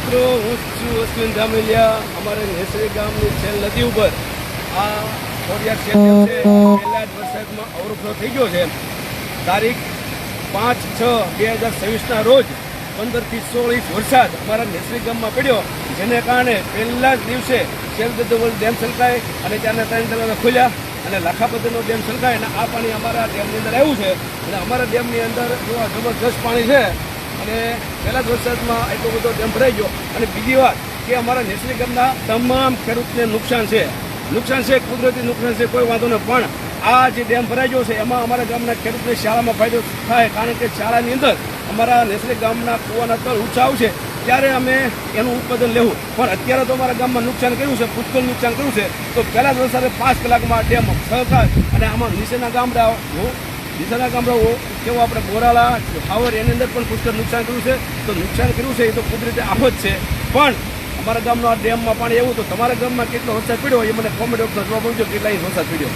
મિત્રો, હું છું અશ્વિન જામલિયા. અમારે નેસરી ગામની છેલ નદી ઉપર આ ખોડિયાર છેલ છે પહેલા જ વરસાદમાં ઓવરફ્લો થઈ ગયો છે. તારીખ 5/6/2026ના રોજ 15 થી 16 ઇંચ વરસાદ અમારા નેસરી ગામમાં પડ્યો, જેને કારણે પહેલા જ દિવસે શેરદદ્દોવલ ડેમ છલકાય અને ત્યાંના 3 તળાવ ખુલ્યા અને લાખાપતિનો ડેમ છલકાય અને આ પાણી અમારા ડેમની અંદર આવ્યું છે. અને અમારા ડેમની અંદર જોવા જબરદસ્ત પાણી છે અને પહેલા જ વરસાદમાં એટલો બધો ડેમ ભરાઈ ગયો. અને બીજી વાત કે અમારા નેસરી ગામના તમામ ખેડૂતને નુકસાન છે, કુદરતી નુકસાન છે, કોઈ વાંધો નહીં. પણ આ જે ડેમ ભરાઈ ગયો છે એમાં અમારા ગામના ખેડૂતને શાળામાં ફાયદો થાય, કારણ કે શાળાની અંદર અમારા નેસરી ગામના કૂવાના તળ ઊંચા આવશે ત્યારે અમે એનું ઉત્પાદન લેવું. પણ અત્યારે તો અમારા ગામમાં નુકસાન કર્યું છે, પુષ્કળ નુકસાન કર્યું છે. તો પહેલા જ વરસાદે 5 કલાકમાં ડેમ છલકાય અને આમાં નીચેના ગામડાઓ કેવું આપણે બોરાળા હાવર એની અંદર પણ પુષ્કળ નુકસાન કર્યું છે. તો નુકસાન કર્યું છે એ તો કુદરતી આફત છે. પણ અમારા ગામનો આ ડેમમાં પાણી એવું, તો તમારા ગામમાં કેટલો વરસાદ પડ્યો એ મને કોમેન્ટ બોક્સમાં જવાબ આપજો, કેટલા ઇંચ વરસાદ પડ્યો.